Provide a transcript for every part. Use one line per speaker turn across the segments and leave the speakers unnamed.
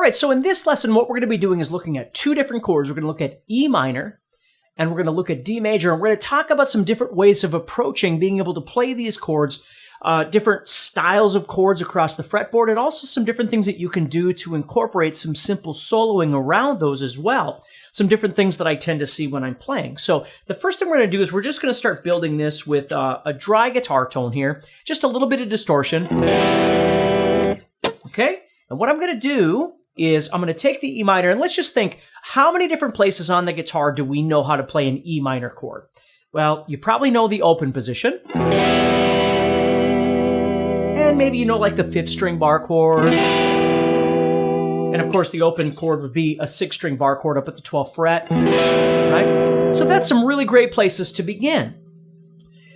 right, so in this lesson, what we're going to be doing is looking at two different chords. We're going to look at E minor, and we're going to look at D major, and we're going to talk about some different ways of approaching being able to play these chords, different styles of chords across the fretboard, and also some different things that you can do to incorporate some simple soloing around those as well. Some different things that I tend to see when I'm playing. So the first thing we're going to do is we're just going to start building this with a dry guitar tone here, just a little bit of distortion. Okay? And what I'm going to do is I'm going to take the E minor, and let's just think, how many different places on the guitar do we know how to play an E minor chord? Well, you probably know the open position. And maybe you know like the 5th string bar chord. And of course the open chord would be a 6th string bar chord up at the 12th fret, right? So that's some really great places to begin.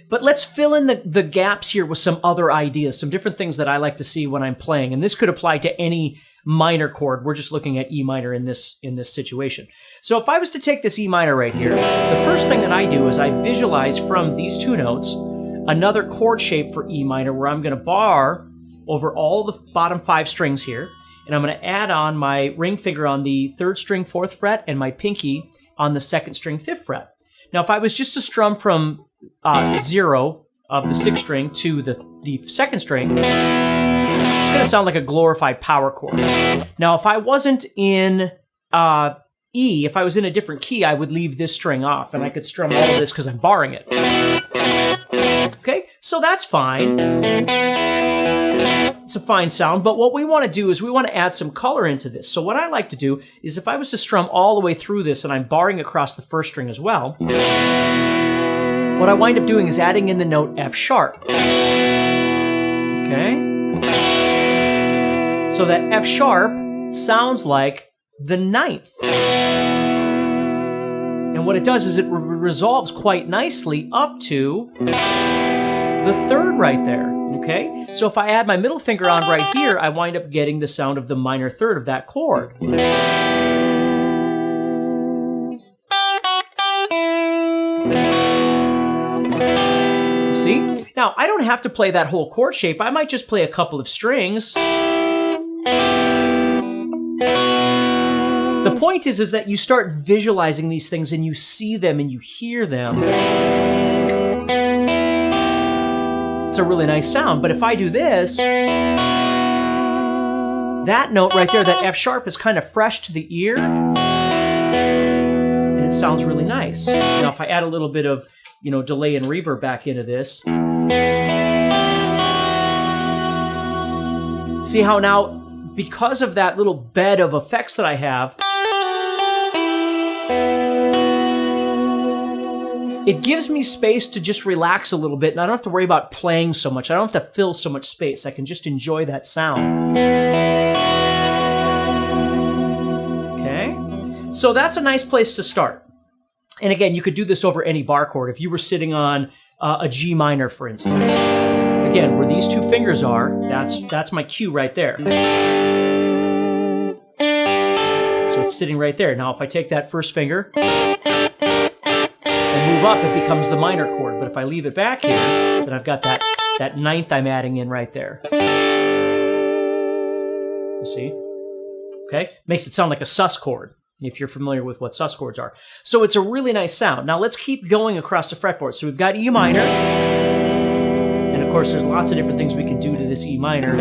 But let's fill in the gaps here with some other ideas, some different things that I like to see when I'm playing. And this could apply to any minor chord. We're just looking at E minor in this situation. So if I was to take this E minor right here, the first thing that I do is I visualize from these two notes another chord shape for E minor where I'm going to bar over all the bottom 5 strings here. And I'm going to add on my ring finger on the 3rd string 4th fret and my pinky on the 2nd string 5th fret. Now if I was just to strum from 0 of the 6th string to the 2nd string, it's going to sound like a glorified power chord. Now, if I wasn't in E, if I was in a different key, I would leave this string off, and I could strum all of this because I'm barring it. Okay, so that's fine. It's a fine sound, but what we want to do is we want to add some color into this. So what I like to do is if I was to strum all the way through this, and I'm barring across the 1st string as well, what I wind up doing is adding in the note F sharp. Okay? So that F sharp sounds like the 9th. And what it does is it resolves quite nicely up to the 3rd right there. Okay? So if I add my middle finger on right here, I wind up getting the sound of the minor 3rd of that chord. See? Now, I don't have to play that whole chord shape. I might just play a couple of strings. The point is that you start visualizing these things and you see them and you hear them. It's a really nice sound. But if I do this, that note right there, that F sharp, is kind of fresh to the ear. And it sounds really nice. Now, if I add a little bit of delay and reverb back into this. See how now, because of that little bed of effects that I have, it gives me space to just relax a little bit, and I don't have to worry about playing so much. I don't have to fill so much space. I can just enjoy that sound. Okay? So that's a nice place to start. And again, you could do this over any bar chord. If you were sitting on a G minor, for instance. Again, where these two fingers are, that's my cue right there. So it's sitting right there. Now, if I take that 1st finger and move up, it becomes the minor chord. But if I leave it back here, then I've got that 9th I'm adding in right there. You see? Okay? Makes it sound like a sus chord, if you're familiar with what sus chords are. So it's a really nice sound. Now let's keep going across the fretboard. So we've got E minor. And of course, there's lots of different things we can do to this E minor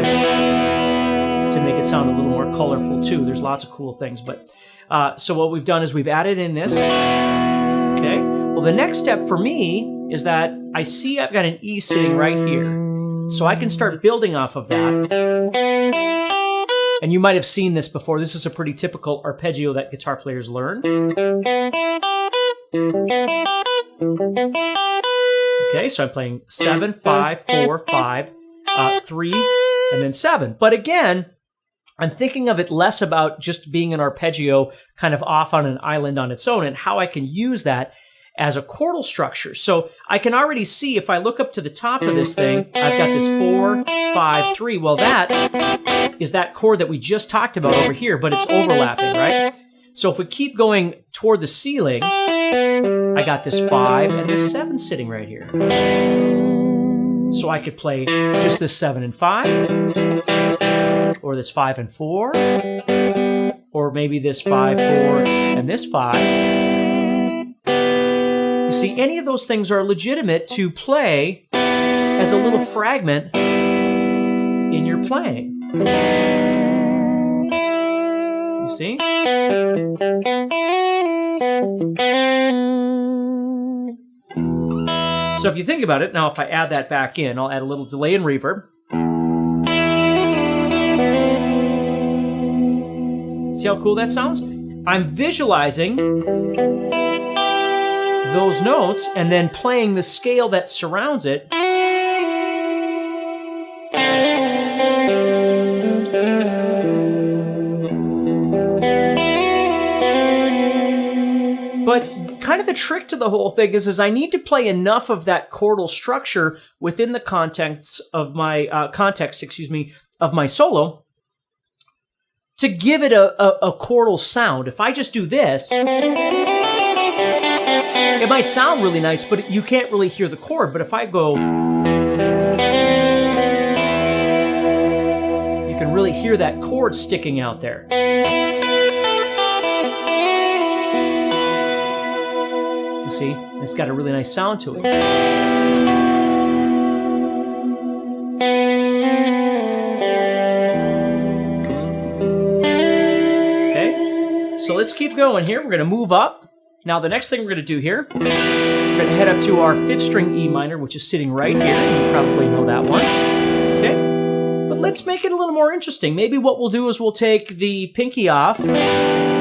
to make it sound a little more colorful too. There's lots of cool things. But so what we've done is we've added in this. Okay. Well, the next step for me is that I see I've got an E sitting right here. So I can start building off of that. And you might have seen this before. This is a pretty typical arpeggio that guitar players learn. Okay, so I'm playing 7, 5, 4, 5, 3, and then 7. But again, I'm thinking of it less about just being an arpeggio kind of off on an island on its own and how I can use that as a chordal structure. So I can already see if I look up to the top of this thing, I've got this 4, 5, 3. Well, that is that chord that we just talked about over here, but it's overlapping, right? So if we keep going toward the ceiling, I got this 5 and this 7 sitting right here. So I could play just this 7 and 5, or this 5 and 4, or maybe this 5, 4, and this 5. You see, any of those things are legitimate to play as a little fragment in your playing. You see? So if you think about it, now if I add that back in, I'll add a little delay and reverb. See how cool that sounds? I'm visualizing those notes and then playing the scale that surrounds it. But kind of the trick to the whole thing is I need to play enough of that chordal structure within the context of my of my solo to give it a chordal sound. If I just do this, it might sound really nice, but you can't really hear the chord. But if I go, you can really hear that chord sticking out there. You see, it's got a really nice sound to it. Okay, so let's keep going here. We're going to move up. Now, the next thing we're going to do here is we're going to head up to our 5th string E minor, which is sitting right here. You probably know that one. Okay, but let's make it a little more interesting. Maybe what we'll do is we'll take the pinky off. We'll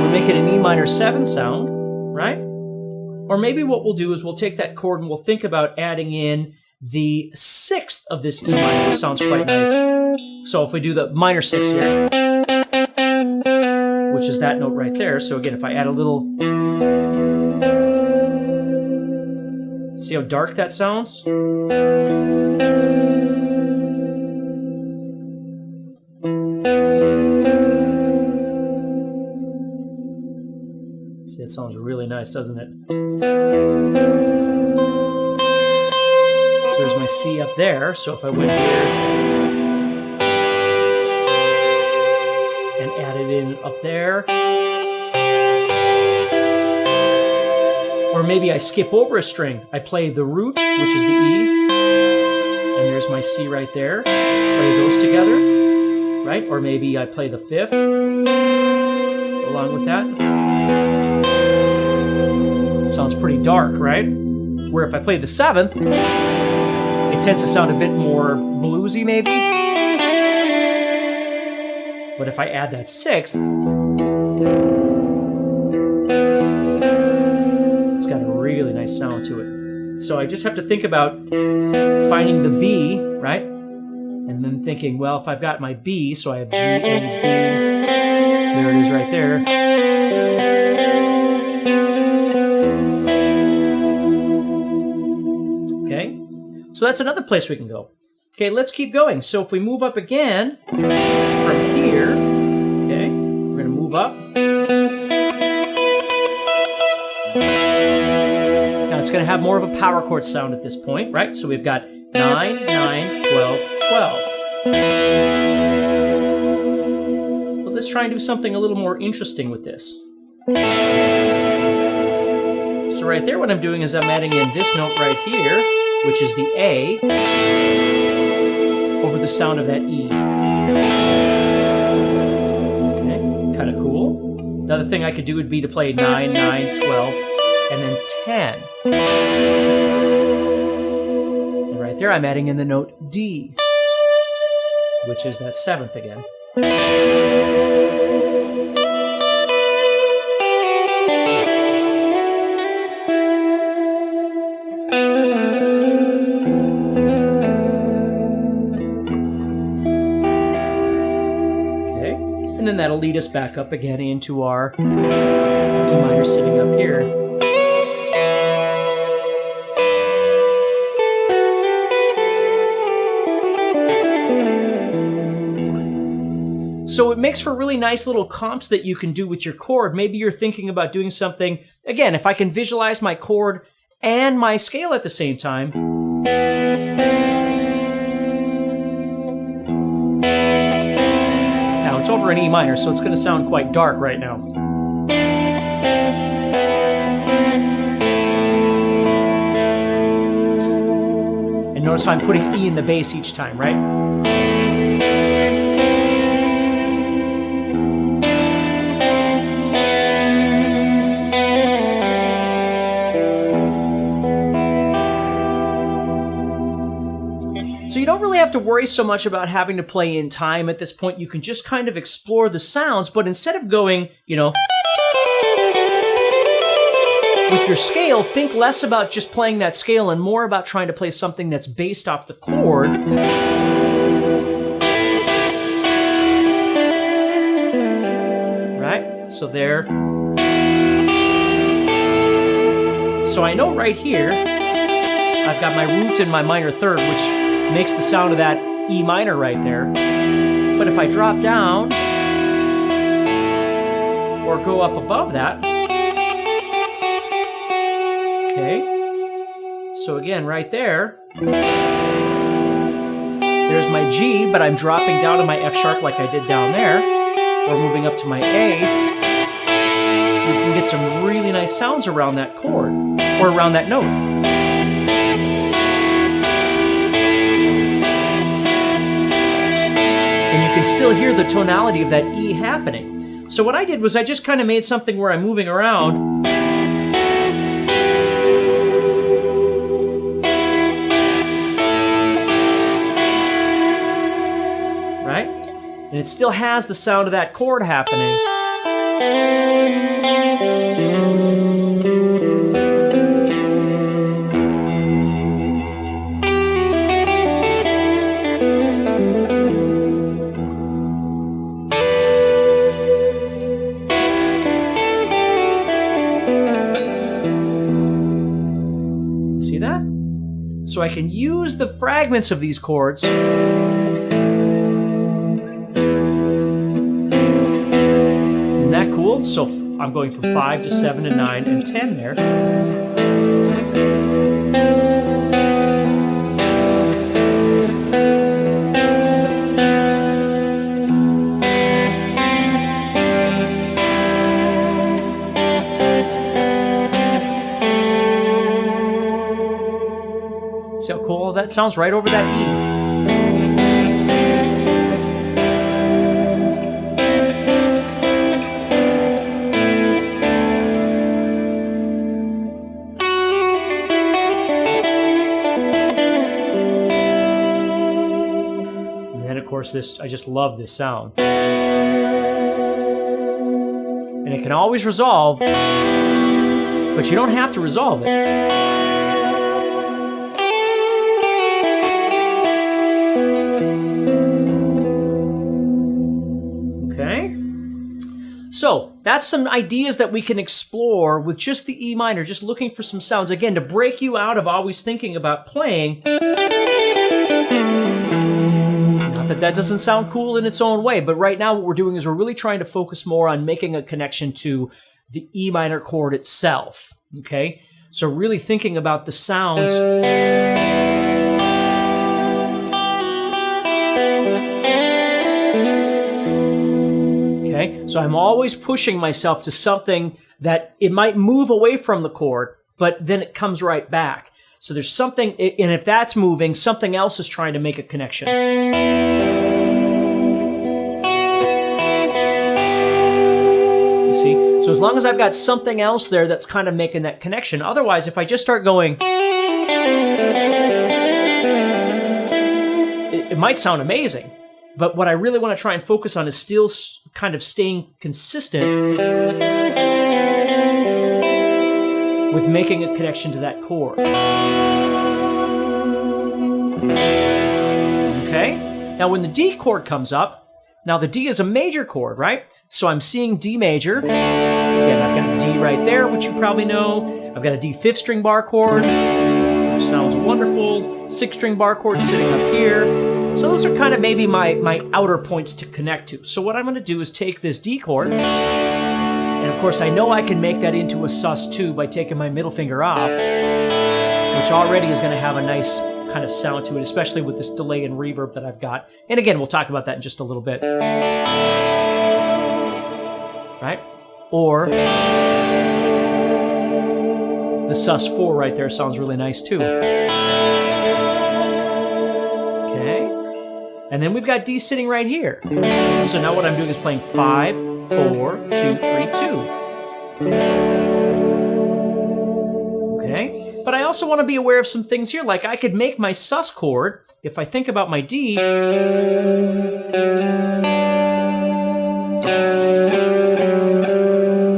make it an E minor 7 sound, right? Or maybe what we'll do is we'll take that chord and we'll think about adding in the 6th of this E minor, which sounds quite nice. So if we do the minor 6 here, which is that note right there. So again, if I add a little, see how dark that sounds? See, it sounds really nice, doesn't it? So there's my C up there. So if I went here and added in up there, or maybe I skip over a string. I play the root, which is the E, and there's my C right there. Play those together, right? Or maybe I play the 5th along with that. It sounds pretty dark, right? Where if I play the 7th, it tends to sound a bit more bluesy maybe. But if I add that 6th, it's got a really nice sound to it. So I just have to think about finding the B, right? And then thinking, well, if I've got my B, so I have G, A, B, there it is right there. Okay, so that's another place we can go. Okay, let's keep going. So if we move up again from here, okay, we're going to move up. Now it's going to have more of a power chord sound at this point, right? So we've got 9, 9, 12, 12. But let's try and do something a little more interesting with this. So right there, what I'm doing is I'm adding in this note right here, which is the A, over the sound of that E. Okay, kind of cool. Another thing I could do would be to play 9, 9, 12, and then 10. And right there, I'm adding in the note D, which is that 7th again. And then that'll lead us back up again into our E minor sitting up here. So it makes for really nice little comps that you can do with your chord. Maybe you're thinking about doing something, again, if I can visualize my chord and my scale at the same time, it's over in E minor, so it's going to sound quite dark right now. And notice how I'm putting E in the bass each time, right? So you don't really have to worry so much about having to play in time at this point. You can just kind of explore the sounds, but instead of going, you know, with your scale, think less about just playing that scale and more about trying to play something that's based off the chord. Right? So there. So I know right here, I've got my root and my minor third, which makes the sound of that E minor right there. But if I drop down or go up above that, okay, so again right there, there's my G, but I'm dropping down to my F sharp like I did down there, or moving up to my A. You can get some really nice sounds around that chord, or around that note. And you can still hear the tonality of that E happening. So what I did was I just kind of made something where I'm moving around. Right? And it still has the sound of that chord happening. See that? So I can use the fragments of these chords Isn't that cool? So I'm going from 5 to 7 to 9 and 10 there. See how cool that sounds right over that E. And then of course this, I just love this sound. And it can always resolve, but you don't have to resolve it. So that's some ideas that we can explore with just the E minor, just looking for some sounds, again, to break you out of always thinking about playing. Not that that doesn't sound cool in its own way, but right now what we're doing is we're really trying to focus more on making a connection to the E minor chord itself, okay? So really thinking about the sounds. Okay, so I'm always pushing myself to something that it might move away from the chord, but then it comes right back. So there's something, and if that's moving, something else is trying to make a connection. You see? So as long as I've got something else there that's kind of making that connection. Otherwise, if I just start going, it might sound amazing. But what I really want to try and focus on is still kind of staying consistent with making a connection to that chord. Okay? Now when the D chord comes up, now the D is a major chord, right? So I'm seeing D major. Again, I've got a D right there, which you probably know. I've got a D 5th string bar chord, which sounds wonderful. 6th string bar chord sitting up here. So those are kind of maybe my outer points to connect to. So what I'm going to do is take this D chord, and of course I know I can make that into a sus2 by taking my middle finger off, which already is going to have a nice kind of sound to it, especially with this delay and reverb that I've got. And again, we'll talk about that in just a little bit. right? Or the sus4 right there sounds really nice too. Okay. And then we've got D sitting right here. So now what I'm doing is playing 5, 4, 2, 3, 2. Okay. But I also want to be aware of some things here, like I could make my sus chord, if I think about my D,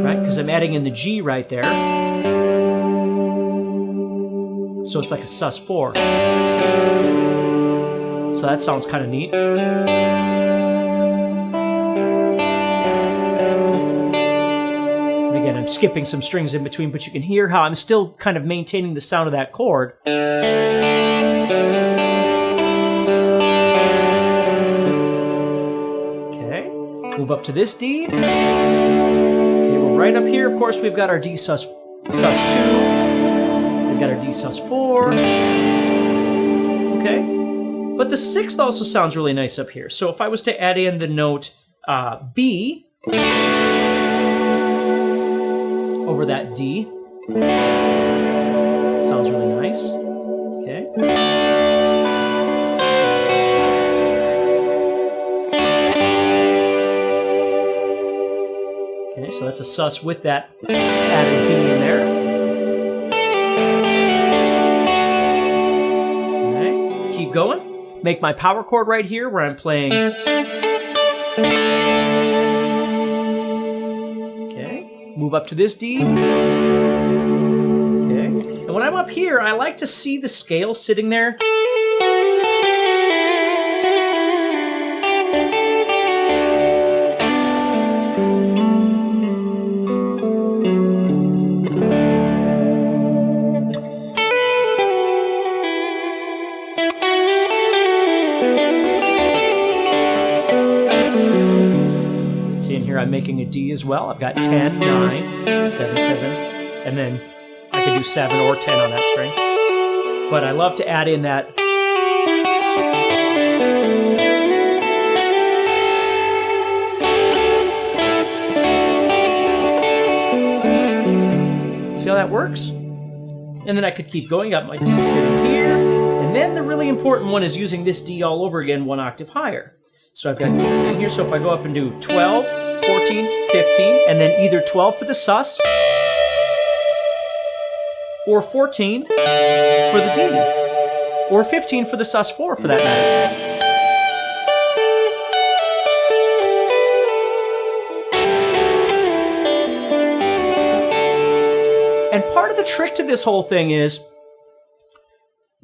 right? Because I'm adding in the G right there. So it's like a sus4. So that sounds kind of neat. Again, I'm skipping some strings in between, but you can hear how I'm still kind of maintaining the sound of that chord. Okay, move up to this D. Okay, we're right up here. Of course, we've got our D sus2. We've got our D sus4. Okay, but the 6th also sounds really nice up here. So if I was to add in the note B, over that D. Sounds really nice. Okay. Okay, so that's a sus with that added B in there. Okay, keep going. Make my power chord right here where I'm playing. Move up to this D. Okay. And when I'm up here, I like to see the scale sitting there. I'm making a D as well. I've got 10, 9, 7, 7, and then I could do 7 or 10 on that string. But I love to add in that. See how that works? And then I could keep going. Got my D sitting here. And then the really important one is using this D all over again, 1 octave higher. So I've got D sitting here. So if I go up and do 12, 14, 15, and then either 12 for the sus or 14 for the D, or 15 for the sus4 for that matter. And part of the trick to this whole thing is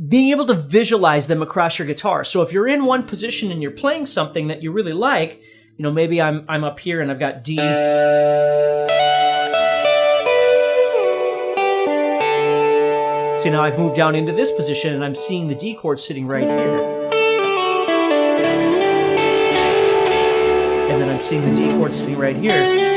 being able to visualize them across your guitar. So if you're in one position and you're playing something that you really like, you know, maybe I'm up here and I've got D. See, now I've moved down into this position and I'm seeing the D chord sitting right here. And then I'm seeing the D chord sitting right here.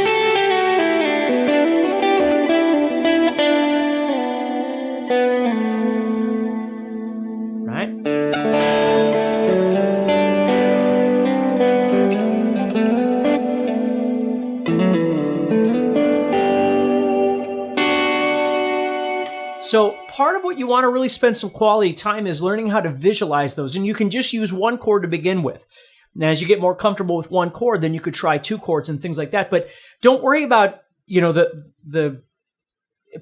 So part of what you want to really spend some quality time is learning how to visualize those. And you can just use one chord to begin with. Now, as you get more comfortable with one chord, then you could try 2 chords and things like that. But don't worry about, you know, the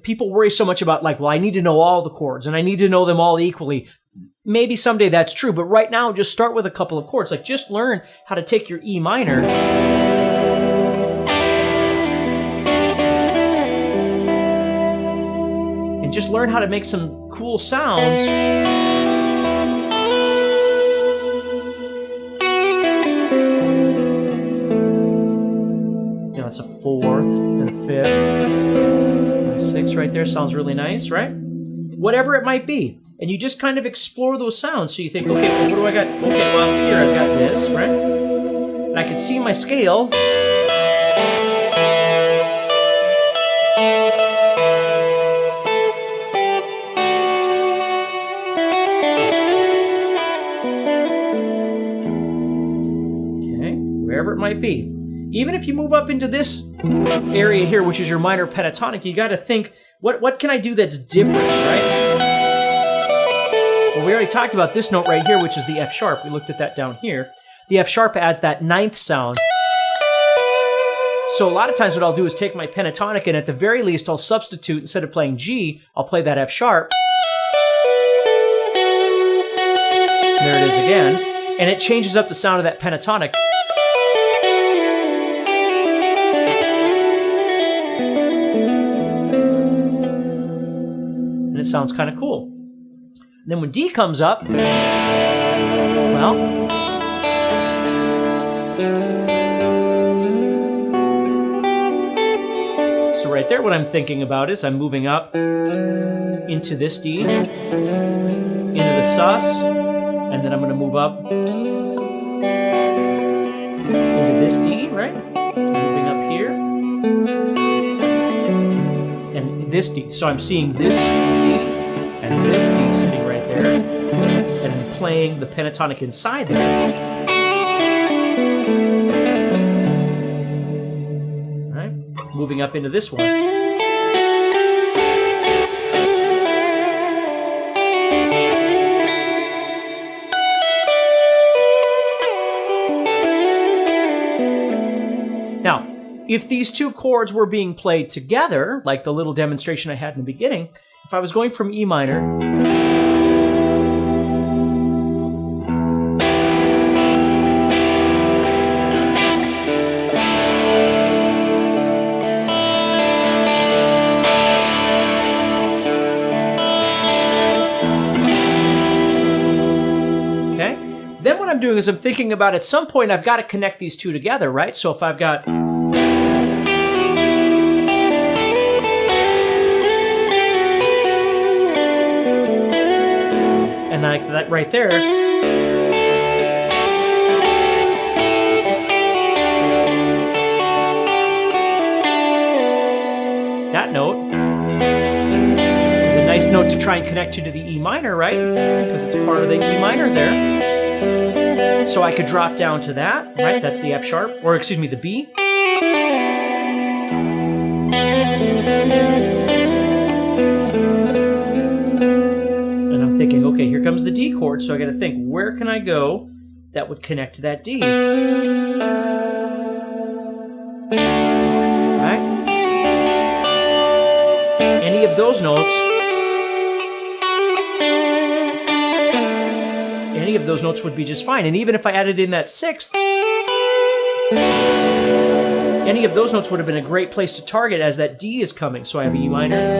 people worry so much about like, well, I need to know all the chords and I need to know them all equally. Maybe someday that's true. But right now, just start with a couple of chords. Like just learn how to take your E minor and just learn how to make some cool sounds. You know, it's a 4th and a 5th and a 6th right there. Sounds really nice, right? Whatever it might be. And you just kind of explore those sounds. So you think, okay, well, what do I got? Okay, well, here I've got this, right? And I can see my scale. Wherever it might be. even if you move up into this area here, which is your minor pentatonic, you got to think, what can I do that's different, right? Well, we already talked about this note right here, which is the F sharp. We looked at that down here. The F sharp adds that ninth sound. So a lot of times what I'll do is take my pentatonic and at the very least I'll substitute, instead of playing G, I'll play that F sharp. There it is again. And it changes up the sound of that pentatonic. And it sounds kind of cool. And then when D comes up, well, so right there, what I'm thinking about is I'm moving up into this D, into the sus, and then I'm going to move up into this D, right? Moving up here, and this D. So I'm seeing this D and this D sitting right there, and I'm playing the pentatonic inside there. Moving up into this one. Now, if these two chords were being played together, like the little demonstration I had in the beginning, if I was going from E minor then what I'm doing is I'm thinking about at some point I've got to connect these two together, right? So if I've got and like that right there, that note is a nice note to try and connect to the E minor, right? Because it's part of the E minor there. So I could drop down to that, right? That's the F sharp, or excuse me, the B. And I'm thinking, okay, here comes the D chord, so I got to think, where can I go that would connect to that D? Right? Any of those notes. Any of those notes would be just fine. And even if I added in that sixth, any of those notes would have been a great place to target as that D is coming. So I have E minor.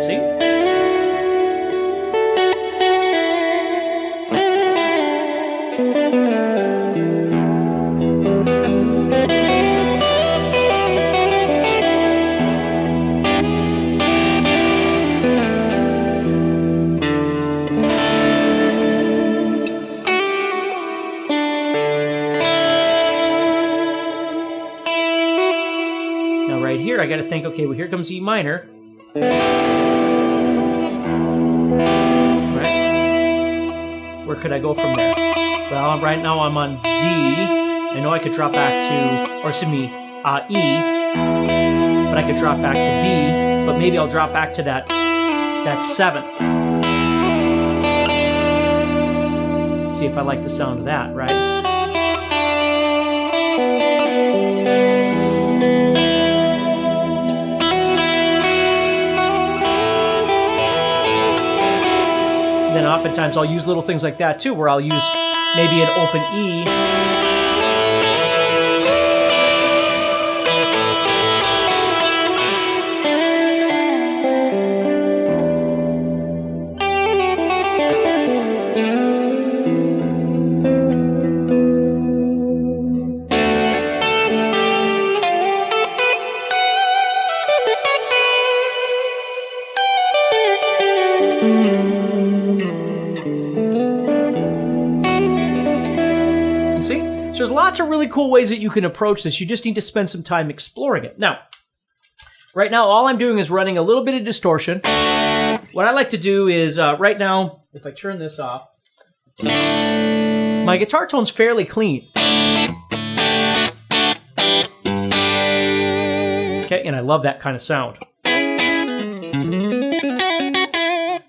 See? Right here, I got to think, okay, well, here comes E minor. Right? Where could I go from there? Well, right now I'm on D. I know I could drop back to, or excuse me, E, but I could drop back to B, but maybe I'll drop back to that seventh. See if I like the sound of that, right? Then oftentimes I'll use little things like that too, where I'll use maybe an open E. There's lots of really cool ways that you can approach this. You just need to spend some time exploring it. Now, right now, all I'm doing is running a little bit of distortion. What what I like to do is, right now, if I turn this off, my guitar tone's fairly clean. Okay, and I love that kind of sound.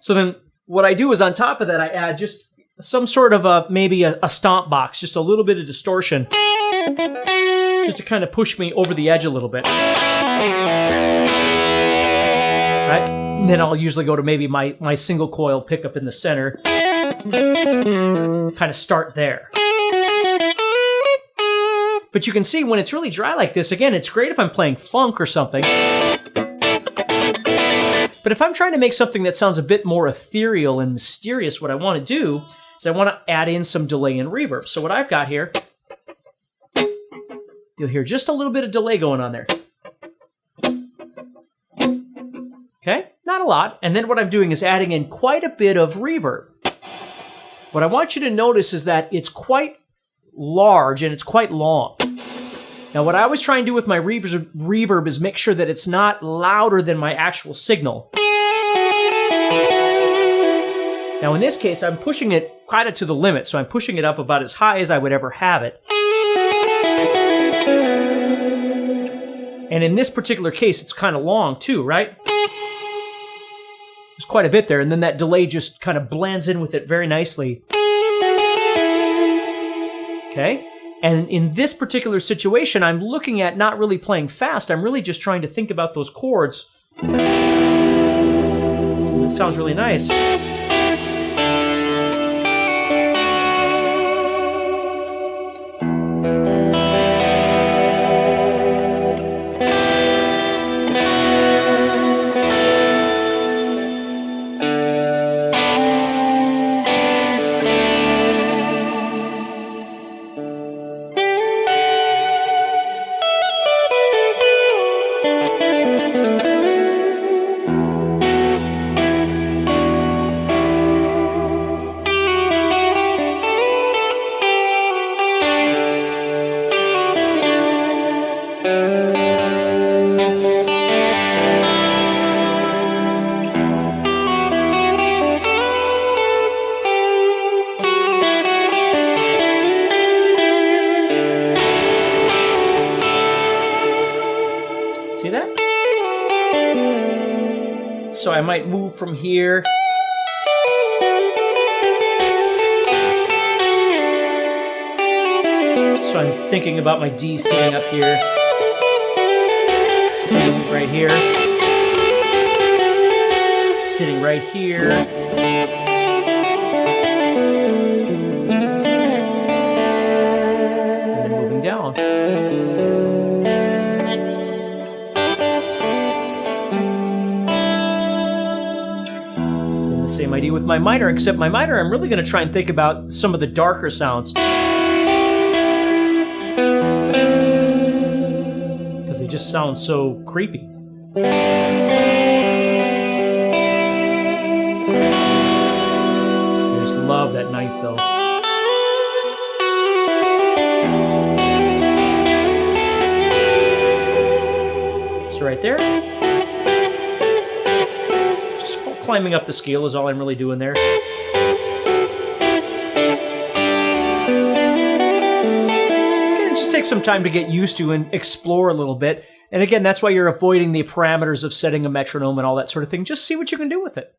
So then what I do is on top of that, I add just some sort of maybe a stomp box, just a little bit of distortion, just to kind of push me over the edge a little bit. Right? And then I'll usually go to maybe my single coil pickup in the center, kind of start there. But you can see when it's really dry like this, again, it's great if I'm playing funk or something. But if I'm trying to make something that sounds a bit more ethereal and mysterious, what I want to do is I want to add in some delay and reverb. So what I've got here, you'll hear just a little bit of delay going on there. Okay, not a lot. And then what I'm doing is adding in quite a bit of reverb. What I want you to notice is that it's quite large and it's quite long. Now what I always try and do with my reverb is make sure that it's not louder than my actual signal. Now in this case, I'm pushing it kind of to the limit, so I'm pushing it up about as high as I would ever have it. And in this particular case, it's kind of long too, right? There's quite a bit there, and then that delay just kind of blends in with it very nicely. Okay? And in this particular situation, I'm looking at not really playing fast. I'm really just trying to think about those chords. It sounds really nice. See that? So I might move from here. So I'm thinking about my D sitting up here, sitting right here, sitting right here. And then moving down. Same idea with my minor, except my minor, I'm really going to try and think about some of the darker sounds. Because they just sound so creepy. I just love that ninth though. So right there. Climbing up the scale is all I'm really doing there. It just takes some time to get used to and explore a little bit. And again, that's why you're avoiding the parameters of setting a metronome and all that sort of thing. Just see what you can do with it.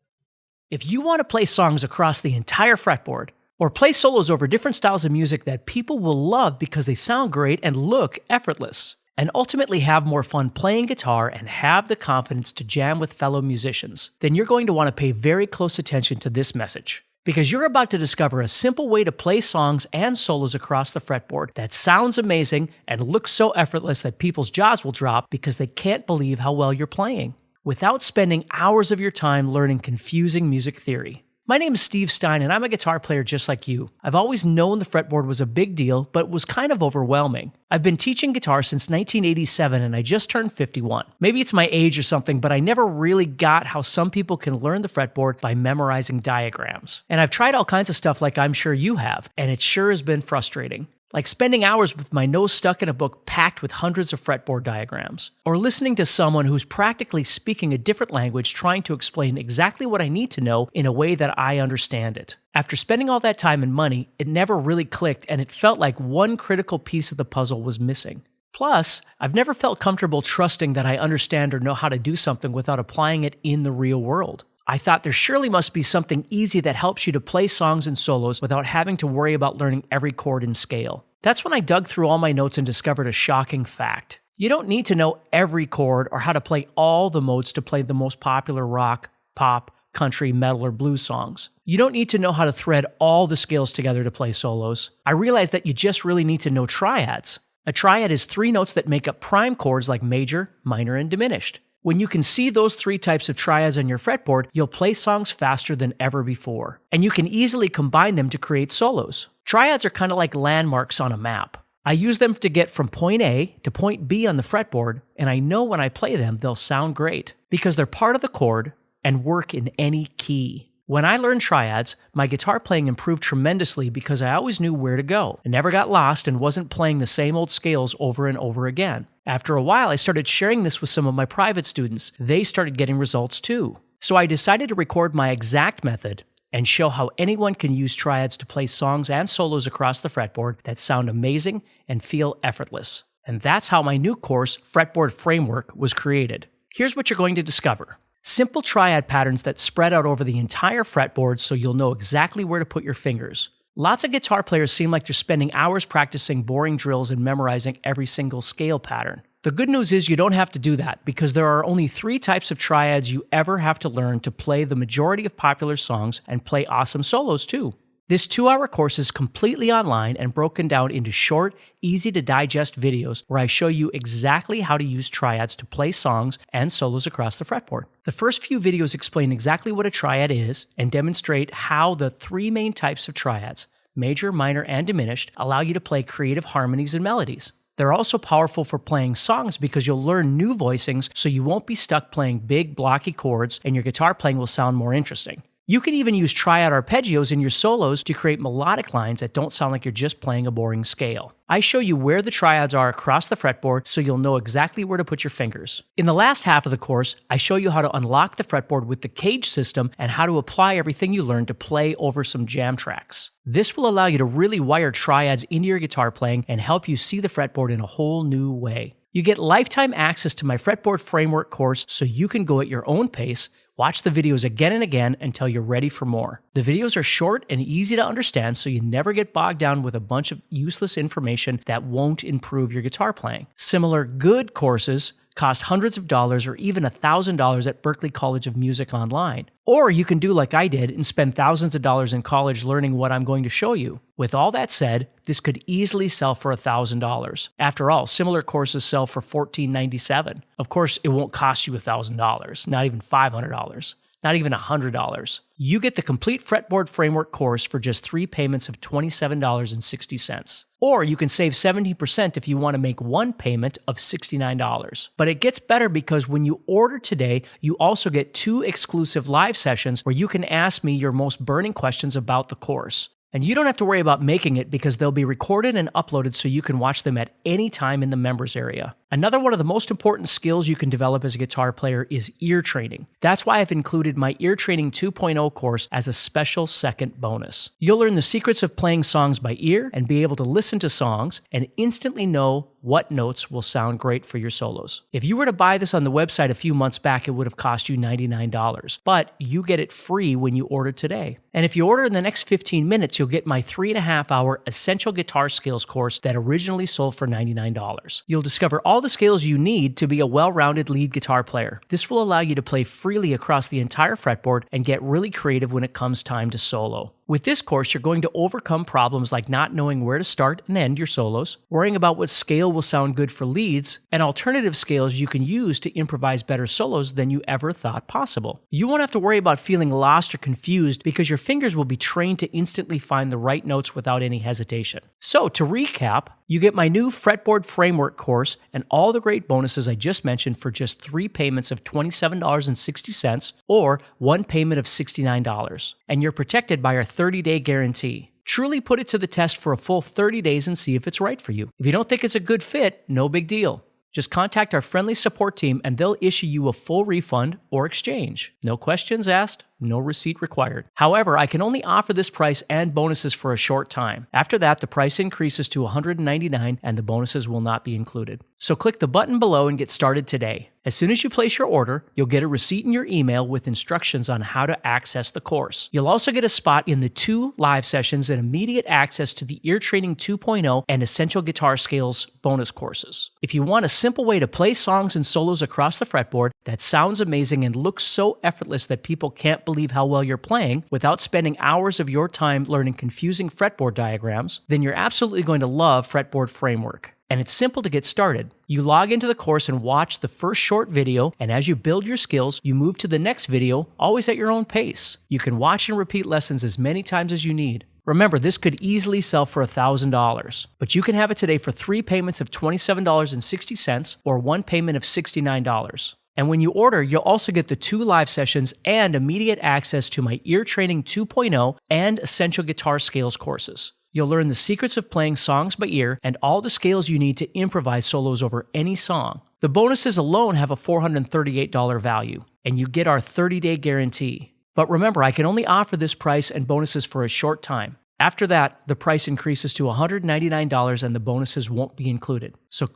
If you want to play songs across the entire fretboard, or play solos over different styles of music that people will love because they sound great and look effortless, and ultimately have more fun playing guitar and have the confidence to jam with fellow musicians, then you're going to want to pay very close attention to this message. Because you're about to discover a simple way to play songs and solos across the fretboard that sounds amazing and looks so effortless that people's jaws will drop because they can't believe how well you're playing, without spending hours of your time learning confusing music theory. My name is Steve Stine, and I'm a guitar player just like you. I've always known the fretboard was a big deal, but was kind of overwhelming. I've been teaching guitar since 1987, and I just turned 51. Maybe it's my age or something, but I never really got how some people can learn the fretboard by memorizing diagrams. And I've tried all kinds of stuff like I'm sure you have, and it sure has been frustrating. like spending hours with my nose stuck in a book packed with hundreds of fretboard diagrams, or listening to someone who's practically speaking a different language trying to explain exactly what I need to know in a way that I understand it. After spending all that time and money, it never really clicked, and it felt like one critical piece of the puzzle was missing. Plus, I've never felt comfortable trusting that I understand or know how to do something without applying it in the real world. I thought there surely must be something easy that helps you to play songs and solos without having to worry about learning every chord and scale. That's when I dug through all my notes and discovered a shocking fact. You don't need to know every chord or how to play all the modes to play the most popular rock, pop, country, metal, or blues songs. You don't need to know how to thread all the scales together to play solos. I realized that you just really need to know triads. A triad is 3 notes that make up prime chords like major, minor, and diminished. When you can see those 3 types of triads on your fretboard, you'll play songs faster than ever before. And you can easily combine them to create solos. Triads are kind of like landmarks on a map. I use them to get from point A to point B on the fretboard, and I know when I play them, they'll sound great because they're part of the chord and work in any key. When I learned triads, my guitar playing improved tremendously because I always knew where to go. I never got lost and wasn't playing the same old scales over and over again. After a while, I started sharing this with some of my private students. They started getting results too. So I decided to record my exact method and show how anyone can use triads to play songs and solos across the fretboard that sound amazing and feel effortless. And that's how my new course, Fretboard Framework, was created. Here's what you're going to discover. Simple triad patterns that spread out over the entire fretboard so you'll know exactly where to put your fingers. Lots of guitar players seem like they're spending hours practicing boring drills and memorizing every single scale pattern. The good news is you don't have to do that because there are only 3 types of triads you ever have to learn to play the majority of popular songs and play awesome solos too. This 2-hour course is completely online and broken down into short, easy-to-digest videos where I show you exactly how to use triads to play songs and solos across the fretboard. The first few videos explain exactly what a triad is and demonstrate how the 3 main types of triads, major, minor, and diminished, allow you to play creative harmonies and melodies. They're also powerful for playing songs because you'll learn new voicings so you won't be stuck playing big, blocky chords and your guitar playing will sound more interesting. You can even use triad arpeggios in your solos to create melodic lines that don't sound like you're just playing a boring scale. I show you where the triads are across the fretboard so you'll know exactly where to put your fingers. In the last half of the course, I show you how to unlock the fretboard with the CAGED system and how to apply everything you learned to play over some jam tracks. This will allow you to really wire triads into your guitar playing and help you see the fretboard in a whole new way. You get lifetime access to my Fretboard Framework course so you can go at your own pace, watch the videos again and again until you're ready for more. The videos are short and easy to understand so you never get bogged down with a bunch of useless information that won't improve your guitar playing. Similar good courses cost hundreds of dollars or even $1,000 at Berklee College of Music online. Or you can do like I did and spend thousands of dollars in college learning what I'm going to show you. With all that said, this could easily sell for $1,000. After all, similar courses sell for $14.97. Of course, it won't cost you $1,000, not even $500. Not even $100. You get the complete Fretboard Framework course for just 3 payments of $27.60. Or you can save 70% if you want to make 1 payment of $69. But it gets better because when you order today, you also get 2 exclusive live sessions where you can ask me your most burning questions about the course. And you don't have to worry about making it because they'll be recorded and uploaded so you can watch them at any time in the members area. Another one of the most important skills you can develop as a guitar player is ear training. That's why I've included my Ear Training 2.0 course as a special second bonus. You'll learn the secrets of playing songs by ear and be able to listen to songs and instantly know what notes will sound great for your solos. If you were to buy this on the website a few months back, it would have cost you $99, but you get it free when you order today. And if you order in the next 15 minutes, you'll get my 3.5-hour Essential Guitar Skills course that originally sold for $99. You'll discover all the skills you need to be a well-rounded lead guitar player. This will allow you to play freely across the entire fretboard and get really creative when it comes time to solo. With this course, you're going to overcome problems like not knowing where to start and end your solos, worrying about what scale will sound good for leads, and alternative scales you can use to improvise better solos than you ever thought possible. You won't have to worry about feeling lost or confused because your fingers will be trained to instantly find the right notes without any hesitation. So, to recap, you get my new Fretboard Framework course and all the great bonuses I just mentioned for just 3 payments of $27.60 or 1 payment of $69. And you're protected by our 30-day guarantee. Truly put it to the test for a full 30 days and see if it's right for you. If you don't think it's a good fit, no big deal. Just contact our friendly support team and they'll issue you a full refund or exchange. No questions asked, no receipt required. However, I can only offer this price and bonuses for a short time. After that, the price increases to $199 and the bonuses will not be included. So click the button below and get started today. As soon as you place your order, you'll get a receipt in your email with instructions on how to access the course. You'll also get a spot in the 2 live sessions and immediate access to the Ear Training 2.0 and Essential Guitar Scales bonus courses. If you want a simple way to play songs and solos across the fretboard that sounds amazing and looks so effortless that people can't believe how well you're playing without spending hours of your time learning confusing fretboard diagrams, then you're absolutely going to love Fretboard Framework. And it's simple to get started. You log into the course and watch the first short video, and as you build your skills, you move to the next video, always at your own pace. You can watch and repeat lessons as many times as you need. Remember, this could easily sell for $1,000, but you can have it today for 3 payments of $27.60 or 1 payment of $69. And when you order, you'll also get the 2 live sessions and immediate access to my Ear Training 2.0 and Essential Guitar Scales courses. You'll learn the secrets of playing songs by ear and all the scales you need to improvise solos over any song. The bonuses alone have a $438 value, and you get our 30-day guarantee. But remember, I can only offer this price and bonuses for a short time. After that, the price increases to $199 and the bonuses won't be included. So